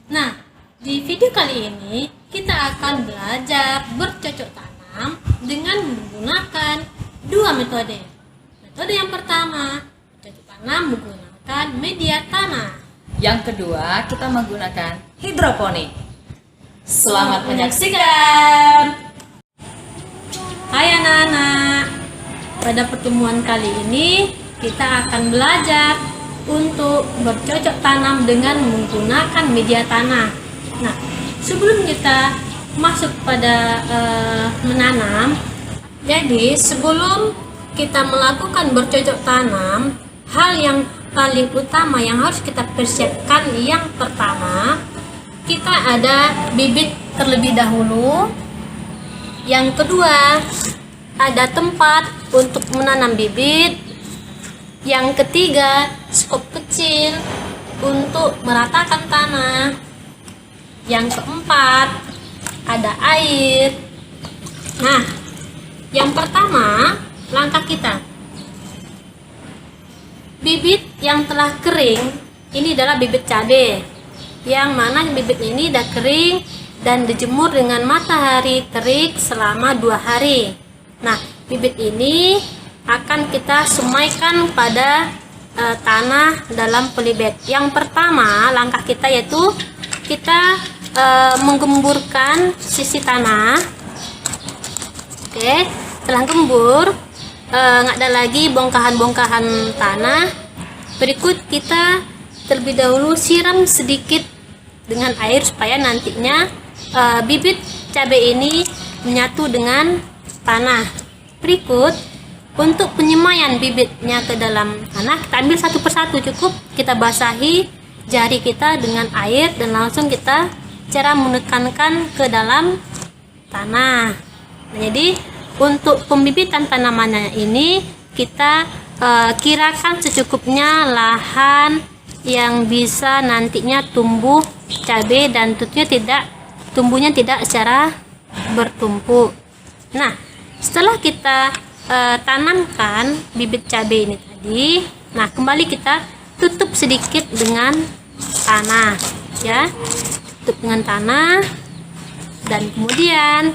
Nah, di video kali ini kita akan belajar bercocok tanam dengan menggunakan dua metode. Metode yang pertama, bercocok tanam menggunakan media tanah. Yang kedua, kita menggunakan hidroponik. Selamat menyaksikan. Hai anak-anak, pada pertemuan kali ini kita akan belajar untuk bercocok tanam dengan menggunakan media tanah. Nah, sebelum kita masuk pada menanam, jadi sebelum kita melakukan bercocok tanam, hal yang paling utama yang harus kita persiapkan yang pertama, kita ada bibit terlebih dahulu. Yang kedua, ada tempat untuk menanam bibit. Yang ketiga, skop kecil untuk meratakan tanah. Yang keempat, ada air. Nah, yang pertama, langkah kita. Bibit yang telah kering, ini adalah bibit cabai. Yang mana bibit ini sudah kering dan dijemur dengan matahari terik selama 2 hari. Nah, bibit ini akan kita semaikan pada tanah dalam polybag. Yang pertama, langkah kita yaitu kita menggemburkan sisi tanah. Oke, setelah gembur, nggak ada lagi bongkahan-bongkahan tanah. Berikut kita terlebih dahulu siram sedikit dengan air supaya nantinya bibit cabai ini menyatu dengan tanah. Berikut, untuk penyemaian bibitnya ke dalam tanah, kita ambil satu persatu, cukup kita basahi jari kita dengan air dan langsung kita cara menekankan ke dalam tanah. Nah, jadi untuk pembibitan tanamannya ini kita kirakan secukupnya lahan yang bisa nantinya tumbuh cabai dan tentunya tumbuhnya tidak secara bertumpuk. Nah, setelah kita tanamkan bibit cabai ini tadi, nah kembali kita tutup sedikit dengan tanah, ya, tutup dengan tanah, dan kemudian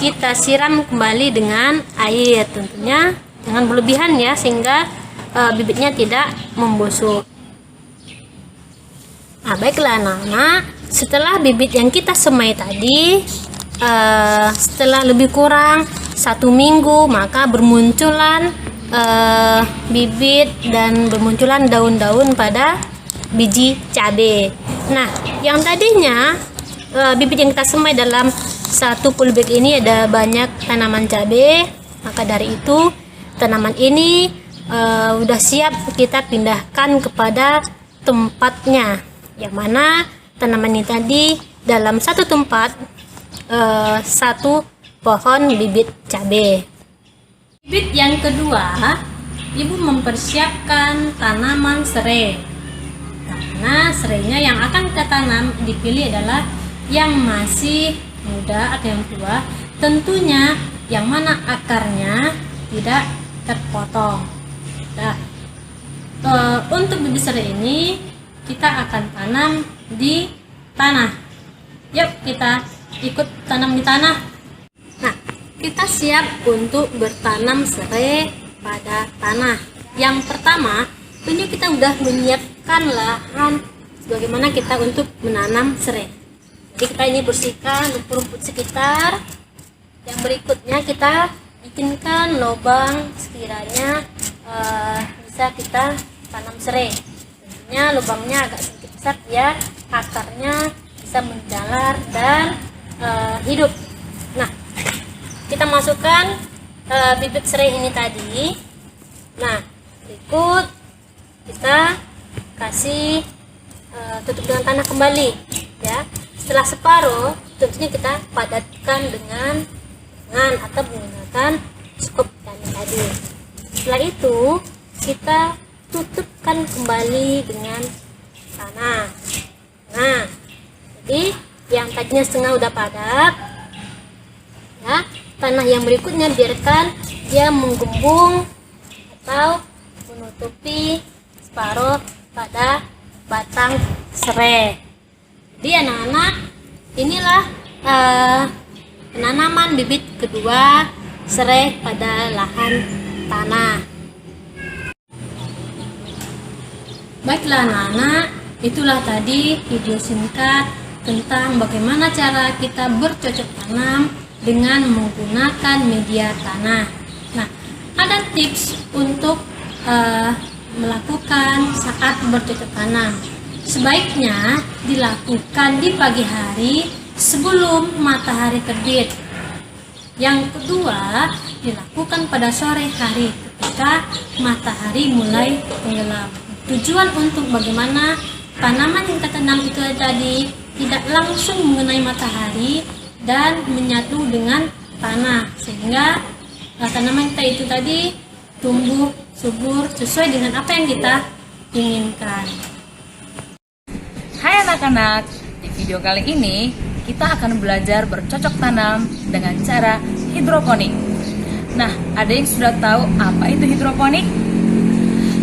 kita siram kembali dengan air, tentunya jangan berlebihan ya, sehingga bibitnya tidak membusuk. Nah, baiklah anak-anak, setelah bibit yang kita semai tadi, setelah lebih kurang 1 minggu, maka bermunculan bibit dan bermunculan daun-daun pada biji cabai. Nah, yang tadinya bibit yang kita semai dalam satu polybag ini ada banyak tanaman cabai, maka dari itu tanaman ini udah siap kita pindahkan kepada tempatnya, yang mana tanaman ini tadi dalam satu tempat satu pohon bibit cabai. Bibit yang kedua, ibu mempersiapkan tanaman serai. Karena serainya yang akan kita tanam dipilih adalah yang masih muda atau yang tua, tentunya yang mana akarnya tidak terpotong. Nah, untuk bibit serai ini kita akan tanam di tanah. Yuk kita ikut tanam di tanah. Nah, kita siap untuk bertanam serai pada tanah. Yang pertama, tentu kita sudah menyiapkan lahan bagaimana kita untuk menanam serai. Jadi kita ini bersihkan rumput-rumput sekitar. Yang berikutnya kita bikinkan lubang sekiranya bisa kita tanam serai. Tentunya lubangnya agak sedikit besar ya, akarnya bisa menjalar dan hidup. Nah, kita masukkan bibit serai ini tadi. Nah, berikut kita kasih tutup dengan tanah kembali, ya. Setelah separuh, tentunya kita padatkan dengan atau menggunakan skop tadi. Setelah itu, kita tutupkan kembali dengan tanah. Nah, jadi yang tadinya setengah udah padat, ya, tanah yang berikutnya biarkan dia menggembung atau menutupi separuh pada batang serai. Jadi anak-anak, inilah penanaman bibit kedua serai pada lahan tanah. Baiklah anak-anak, itulah tadi video singkat tentang bagaimana cara kita bercocok tanam dengan menggunakan media tanah. Nah, ada tips untuk melakukan saat bercocok tanam. Sebaiknya dilakukan di pagi hari sebelum matahari terbit. Yang kedua, dilakukan pada sore hari ketika matahari mulai tenggelam. Tujuan untuk bagaimana tanaman yang kita tanam itu tadi tidak langsung mengenai matahari dan menyatu dengan tanah, sehingga tanaman kita itu tadi tumbuh subur sesuai dengan apa yang kita inginkan. Hai anak-anak, di video kali ini kita akan belajar bercocok tanam dengan cara hidroponik. Nah, ada yang sudah tahu apa itu hidroponik?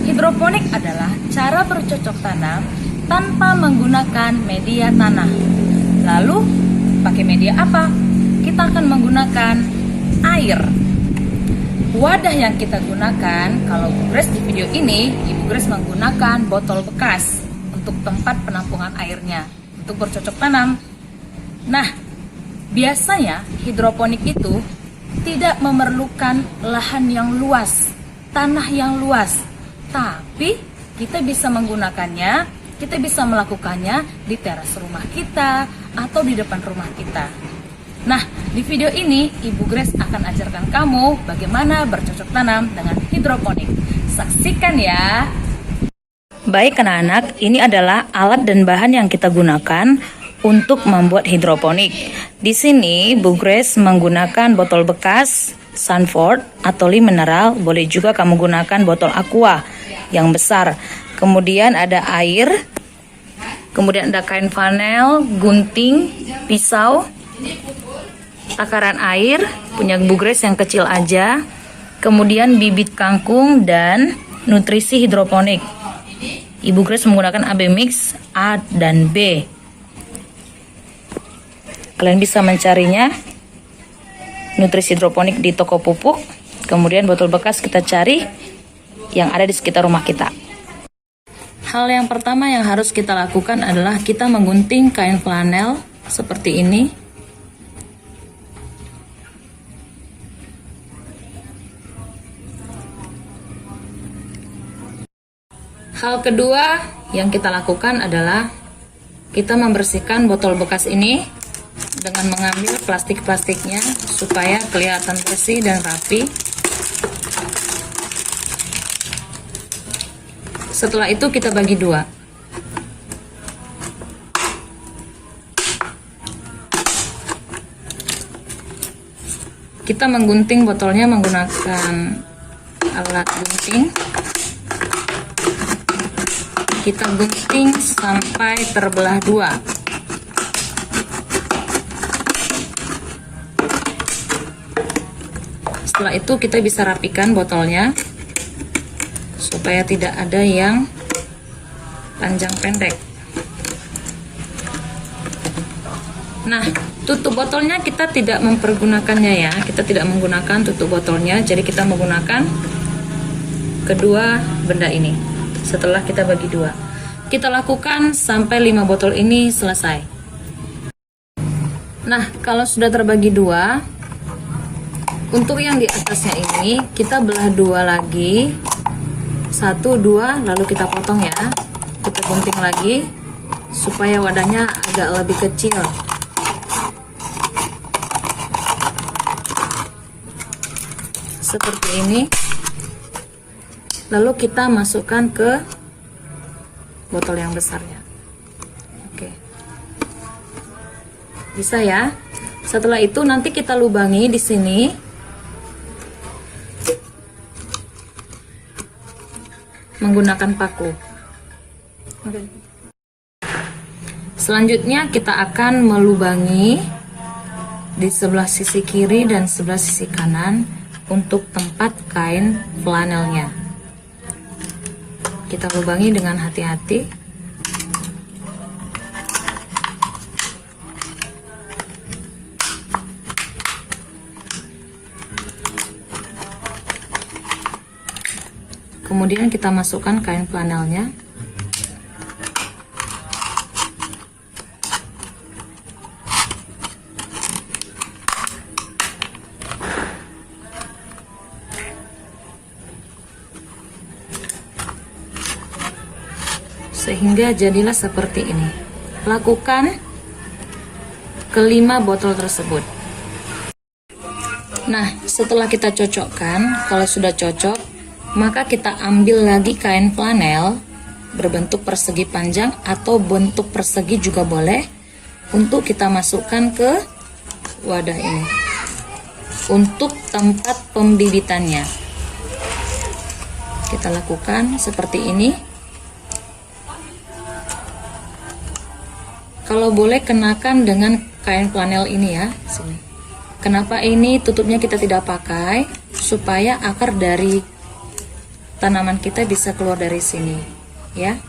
Hidroponik adalah cara bercocok tanam tanpa menggunakan media tanah. Lalu, pakai media apa? Kita akan menggunakan air. Wadah yang kita gunakan, kalau Bu Grace di video ini, Ibu Grace menggunakan botol bekas untuk tempat penampungan airnya untuk bercocok tanam. Nah, biasanya hidroponik itu tidak memerlukan lahan yang luas, tanah yang luas, tapi kita bisa menggunakannya, kita bisa melakukannya di teras rumah kita atau di depan rumah kita. Nah, di video ini Ibu Grace akan ajarkan kamu bagaimana bercocok tanam dengan hidroponik. Saksikan ya. Baik anak-anak, ini adalah alat dan bahan yang kita gunakan untuk membuat hidroponik. Di sini Bu Grace menggunakan botol bekas Sanford atau Lee mineral, boleh juga kamu gunakan botol aqua yang besar. Kemudian ada air, kemudian ada kain flanel, gunting, pisau, takaran air punya Bu Grace yang kecil aja, kemudian bibit kangkung dan nutrisi hidroponik. Ibu Grace menggunakan AB Mix A dan B. Kalian bisa mencarinya nutrisi hidroponik di toko pupuk. Kemudian botol bekas kita cari yang ada di sekitar rumah kita. Hal yang pertama yang harus kita lakukan adalah kita menggunting kain flanel seperti ini. Hal kedua yang kita lakukan adalah kita membersihkan botol bekas ini dengan mengambil plastik-plastiknya supaya kelihatan bersih dan rapi. Setelah itu kita bagi dua. Kita menggunting botolnya menggunakan alat gunting. Kita gunting sampai terbelah dua. Setelah itu kita bisa rapikan botolnya supaya tidak ada yang panjang pendek. Nah, tutup botolnya kita tidak mempergunakannya ya. Kita tidak menggunakan tutup botolnya, jadi kita menggunakan kedua benda ini. Setelah kita bagi dua, kita lakukan sampai 5 botol ini selesai. Nah, kalau sudah terbagi dua, untuk yang di atasnya ini kita belah dua lagi, 1, 2, lalu kita potong ya. Kita gunting lagi supaya wadahnya agak lebih kecil. Seperti ini. Lalu kita masukkan ke botol yang besarnya. Oke. Bisa ya? Setelah itu nanti kita lubangi di sini. Menggunakan paku. Oke. Selanjutnya kita akan melubangi di sebelah sisi kiri dan sebelah sisi kanan untuk tempat kain flanelnya. Kita lubangi dengan hati-hati. Kemudian kita masukkan kain flanelnya. Sehingga jadilah seperti ini. Lakukan kelima botol tersebut. Nah, setelah kita cocokkan, kalau sudah cocok, maka kita ambil lagi kain flanel berbentuk persegi panjang atau bentuk persegi juga boleh, untuk kita masukkan ke wadah ini untuk tempat pembibitannya. Kita lakukan seperti ini. Kalau boleh kenakan dengan kain flanel ini ya, sini. Kenapa ini tutupnya kita tidak pakai? Supaya akar dari tanaman kita bisa keluar dari sini, ya.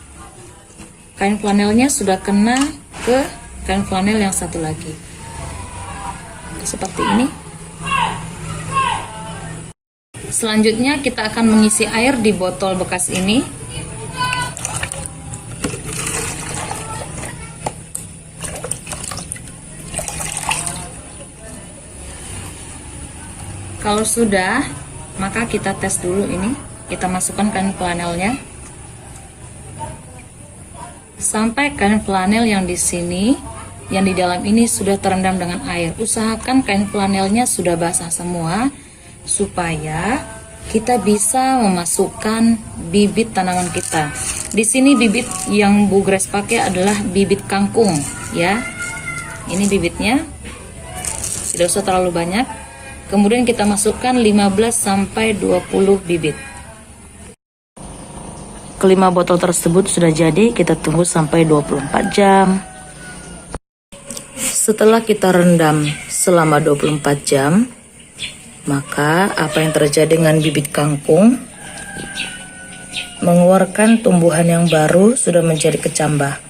Kain flanelnya sudah kena ke kain flanel yang satu lagi. Seperti ini. Selanjutnya kita akan mengisi air di botol bekas ini. Kalau sudah, maka kita tes dulu ini. Kita masukkan kain flanelnya. Sampai kain flanel yang di sini, yang di dalam ini sudah terendam dengan air. Usahakan kain flanelnya sudah basah semua, supaya kita bisa memasukkan bibit tanaman kita. Di sini bibit yang Bu Grace pakai adalah bibit kangkung, ya. Ini bibitnya. Tidak usah terlalu banyak. Kemudian kita masukkan 15 sampai 20 bibit. Kelima botol tersebut sudah jadi, kita tunggu sampai 24 jam. Setelah kita rendam selama 24 jam, maka apa yang terjadi dengan bibit kangkung? Mengeluarkan tumbuhan yang baru, sudah menjadi kecambah.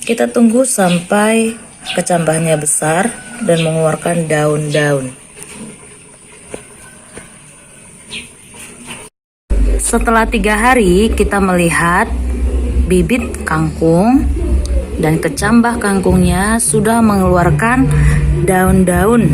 Kita tunggu sampai kecambahnya besar dan mengeluarkan daun-daun. Setelah 3 hari kita melihat bibit kangkung dan kecambah kangkungnya sudah mengeluarkan daun-daun.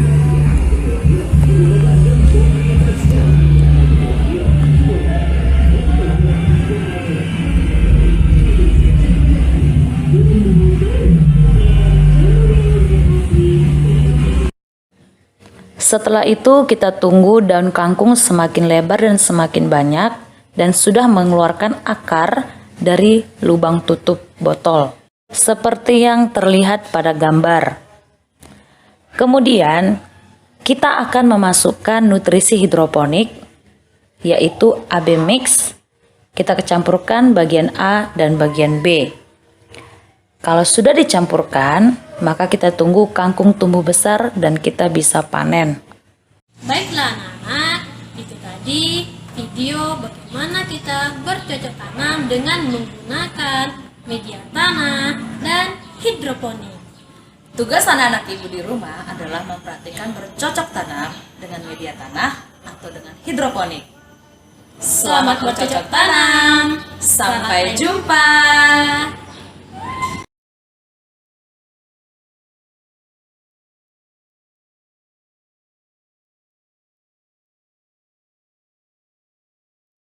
Setelah itu kita tunggu daun kangkung semakin lebar dan semakin banyak, dan sudah mengeluarkan akar dari lubang tutup botol, seperti yang terlihat pada gambar. Kemudian, kita akan memasukkan nutrisi hidroponik, yaitu AB mix. Kita kecampurkan bagian A dan bagian B. Kalau sudah dicampurkan, maka kita tunggu kangkung tumbuh besar dan kita bisa panen. Baiklah anak-anak, itu tadi video bagaimana kita bercocok tanam dengan menggunakan media tanah dan hidroponik. Tugas anak-anak ibu di rumah adalah memperhatikan bercocok tanam dengan media tanah atau dengan hidroponik. Selamat bercocok tanam. Sampai jumpa.